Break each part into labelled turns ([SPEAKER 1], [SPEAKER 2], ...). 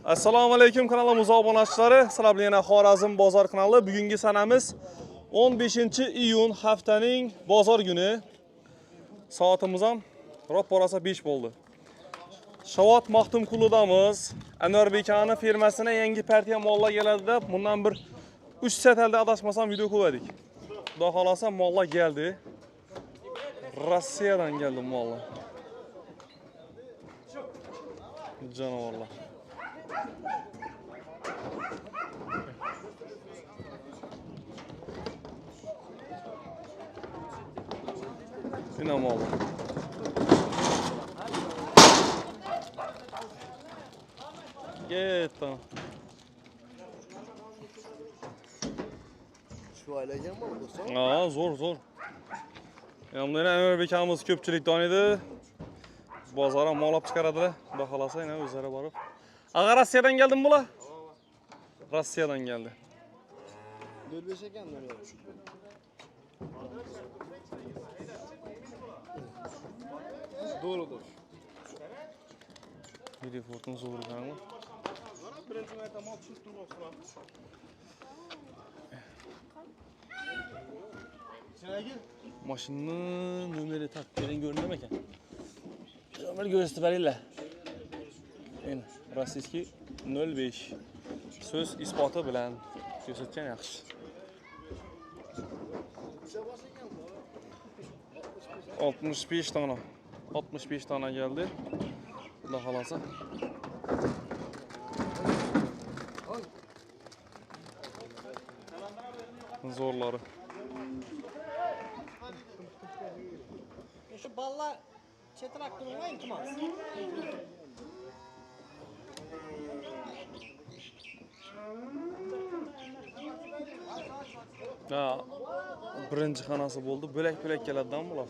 [SPEAKER 1] Assalomu alaykum kanalimiz obunachilari. Sizlar bilan yana Xorazm bozor kanali. Bugungi sanamiz 15-iyun haftaning bozor kuni. Soatimiz ham ro'parasa 5 bo'ldi. Shavot Maxtumqulidamiz. Anvarbekani firmasina yangi partiya mollar keladi deb, bundan bir 3 satalda adashmasam video ko'rdik. Xudo xolasa mollar keldi. Rossiyadan keldi mollar. Canavarlar. İnanmalı. Git lan.
[SPEAKER 2] Şu ailecek mi oldu?
[SPEAKER 1] Aa, zor. Yanımda yine Anvarbekamiz köpçülük donuydu. Bozara mal olib chiqaradilar. Xudo xolasa yana o'zlari borib. Ağa Rossiyadan geldin bula? Rossiyadan geldi.
[SPEAKER 2] 05 ekanlar ya. Doğrudur.
[SPEAKER 1] Bir fortun zoru kanalım. Maşının numara takdirin görünür eken. Ömer göstereyim. Yani Rossiyski 05. Söz ispatı bilen gösterken yaxşı. 65 tane. 65 tane geldi. Daha halasa. Zorları.
[SPEAKER 3] Şu balla çetin durmayın ki mas.
[SPEAKER 1] Ha, birinci xonasi bo'ldi. Bo'lak-bo'lak keladidan bular.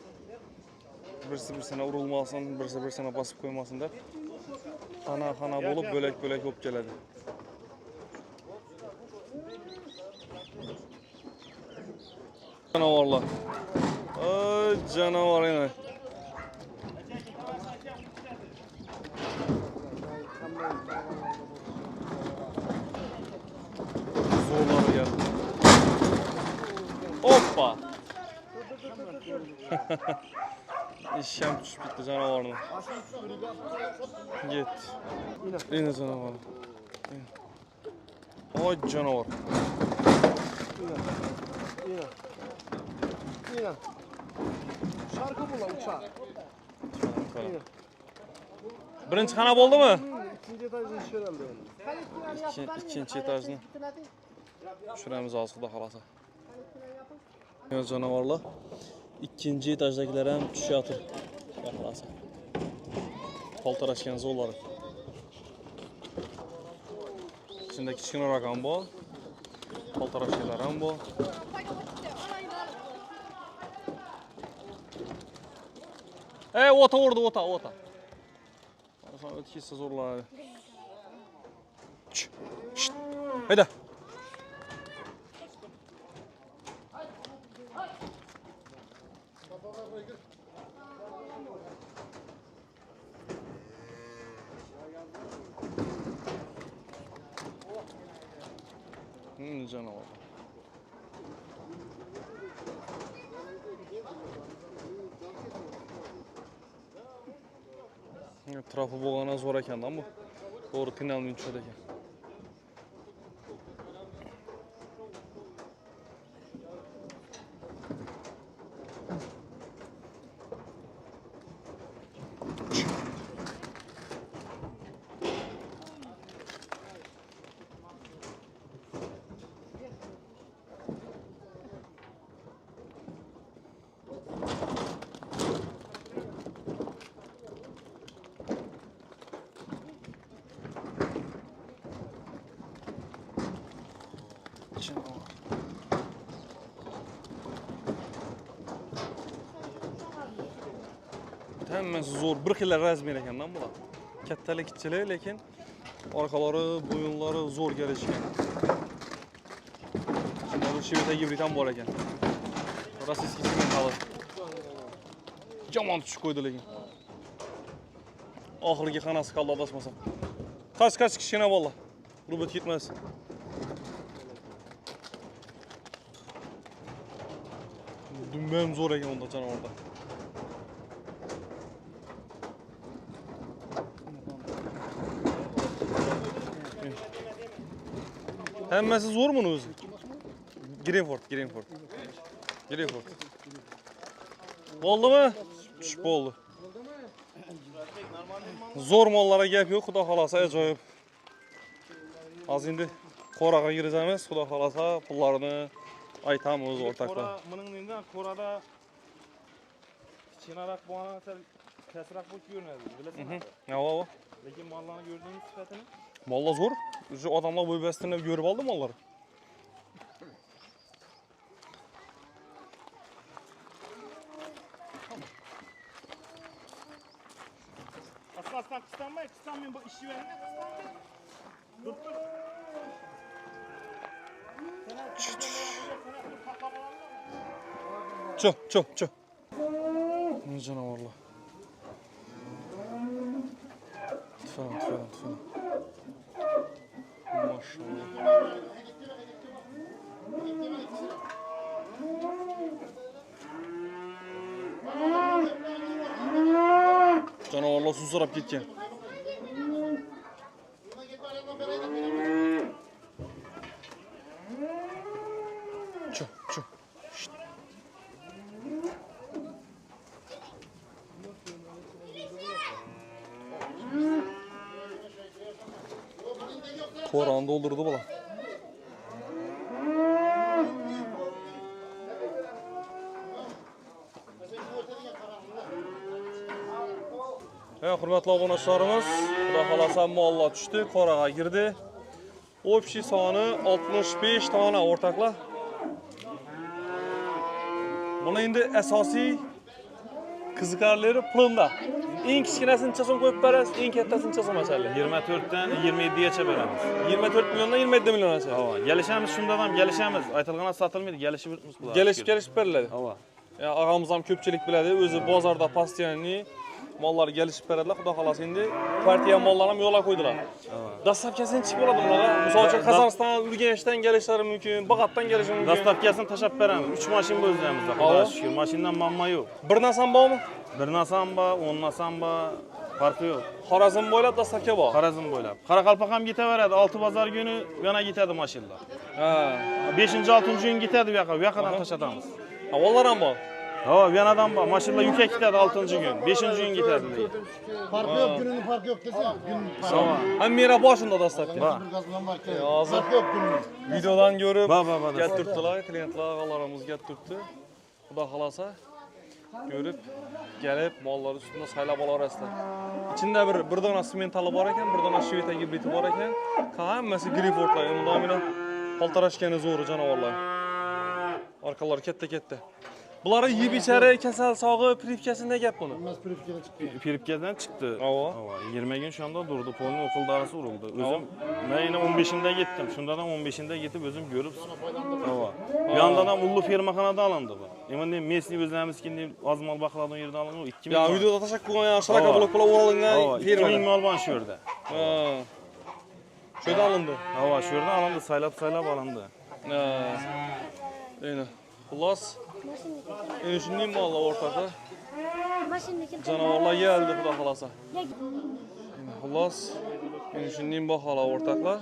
[SPEAKER 1] Birisi birsini urilmasin, birisi birsini bosib qo'ymasin deb. Xona bo'lib bo'lak-bo'lak bo'lib keladi. Canavarlar. Ay, canavar yana. Zorlar geldi. Hoppa. İşem düşüp gitti canavarına. Git. Yine canavar. Ay canavar.
[SPEAKER 2] Yine. Şarkı bula uçak.
[SPEAKER 1] Birinci xona bo'ldimi?
[SPEAKER 2] İkinci etajda iş herhalde.
[SPEAKER 1] İkinci etajni tushiramiz hozir xudo xolasa. Canavarlar. İkinci etajdagilar ham tushyapti. Xudo xolasa. Qaltirashgan zo'rlari. İçinde kichkina rakam bor. Qaltirashganlar ham bor. Ota urdi, ota. Sana ötkisi zorlar. Şşt. Haydi. Canavar. Trafı bo'lgani zo'r ekan bu. To'g'ri qiynalmay tushadi ekan. Hammasi zo'r, bir xil razmer ekan bular. Kattalik kichik, lekin orqalari, bo'yinlari zo'r kelishgan. Shunday shivita gibrid ham bor ekan. Rossiyskiy simentali. Yomon tushib qo'ydi lekin. Oxirgi xonasi qoldi adashmasam. Kaç kichkina bola. Rubot ketmas. Dumam zo'r ekan unda janovorda. Hammasi zo'rmi uni o'zi? Greenford. Bo'ldimi? Tushib bo'ldi. Zo'r mollarga gap yo'q, xudo xolasa ajoyib. Hozir endi qo'raga kiramiz, xudo xolasa pullarini aytamiz o'rtoqlar.
[SPEAKER 4] Buning endi qo'rada kichkinaroq bo'lgan sal kasroq bo'lib ko'rinadi, bilasizmi?
[SPEAKER 1] Avo.
[SPEAKER 4] Lekin mollarni ko'rdingiz sifatini?
[SPEAKER 1] Mollar zo'r. O'sha odamlar bo'ybasini ko'rib oldi mollar.
[SPEAKER 4] Aslan kıstanmayın bu işi verin. Dur.
[SPEAKER 1] Çö. Ne canavarlar. Tüfen. Maşallah. Canavarlar susarap ketgan. Çö. Şşt. Koran doldurdu bala. Hurmatli obunachilarimiz, xudo xolasa mollar tushdi, qoraga girdi. Общий soni 65 dona o'rtoqlar. Buni endi asosiy qiziqarlari pulda. Eng kichkinasini necha so'm qo'yib berasiz, eng kattasini necha so'm ochasiz?
[SPEAKER 4] 24 dan 27 gacha beramiz.
[SPEAKER 1] 24 milliondan 27 million ochasiz.
[SPEAKER 4] Havo, gelishamiz shundan ham gelishamiz. Aytilgan sotilmaydi, gelishimiz bular.
[SPEAKER 1] Gelishib beriladi.
[SPEAKER 4] Havo.
[SPEAKER 1] Ya ağamız ham ko'pchilik biladi, o'zi bozorda postoyanli mollar gelishib beradilar. Xudo xolasa endi partiya mollar ham yo'lga qo'ydilar. Dastlabkasini chiqib oladi ularga. Misol uchun Qozog'iston, Urganchdan kelishlari mumkin, Bag'atdan kelishi mumkin.
[SPEAKER 4] Dastlabkasini tashab beramiz. 3 mashina o'zimizda. Xudo shukr, mashinadan mamma yo'q.
[SPEAKER 1] Bir narsam bormi?
[SPEAKER 4] Bir narsam bor, 10 narsam bor. Farqi yo'q.
[SPEAKER 1] Xorazm bo'ylab dastlabka bor.
[SPEAKER 4] Xorazm bo'ylab. Qoraqalpoq ham ketaveradi. 6 bozor kuni yana ketadi mashinalar.
[SPEAKER 1] Ha.
[SPEAKER 4] 5-6 kun ketadi bu yoqdan tashatamiz.
[SPEAKER 1] Avvallar ham bor.
[SPEAKER 4] Ha, Viyanadan bor. Mashinalar yukka ketadi 6-kun, 5-kun ketadi.
[SPEAKER 2] Farkı yok, gününün farkı yok desene. Günün farkı
[SPEAKER 4] Tamam.
[SPEAKER 1] Ham mera boshida dastlabki.
[SPEAKER 2] Bir gazından var ki.
[SPEAKER 1] Hozir
[SPEAKER 2] Farkı yok gününün.
[SPEAKER 1] videodan ko'rib,
[SPEAKER 4] Ba.
[SPEAKER 1] keltirdilar, klientlar g'alaramizga keltirdi. Xudo xolasa ko'rib, kelib, mollar ustida saylab olarasizlar. İçində bir dona simentali bor ekan, bir dona shveta gibridi bor ekan. Hammasi Greenfordlar, undamina paltarashgani zo'r janovorlar. Orqalari katta. Buları yiyip içeri kasal sog'i privkasida gap buni.
[SPEAKER 2] Bilmez pürüfkene çıktı.
[SPEAKER 4] Piripkadan chiqdi.
[SPEAKER 1] Havo.
[SPEAKER 4] 20 gün şu anda durdu. Polni o'qil darasi urildi. O'zim men yine 15'inde gittim. Shundan 15'inde gitib o'zim ko'rib. Havo. Bu yandan ham ullu fermaxonada alindi bu. Endi mesni o'zlarimizki ozmol baqalardan yerdan alindi. 2000.
[SPEAKER 1] Ya videoda tashak qo'ygan shraka blok bilan o'ralgan
[SPEAKER 4] ferma.
[SPEAKER 1] ferma.
[SPEAKER 4] 2000 mol bor shu yerda.
[SPEAKER 1] Ha. Şu yerda alindi.
[SPEAKER 4] Havo, shu yerdan alindi, saylab alindi.
[SPEAKER 1] Ha. Aynen. Xullas. Endi shunday mollar o'rtaqa. Canavorlar geldi xudo xolasa. Xullas. Endi shunday baholar o'rtoqlar.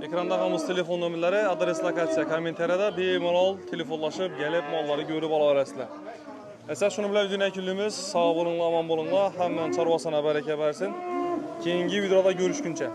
[SPEAKER 1] Ekrandagimiz telefon nomerlari, adres, lokatsiya kommentariyada bemalol telefonlashib, kelib mollarni ko'rib olasizlar. Esa shuni bilan videoni yakunlaymiz. Sog' bo'linglar, omon bo'linglar. Hammaning chorvasına baraka bersin. Keyingi videoda görüşguncha.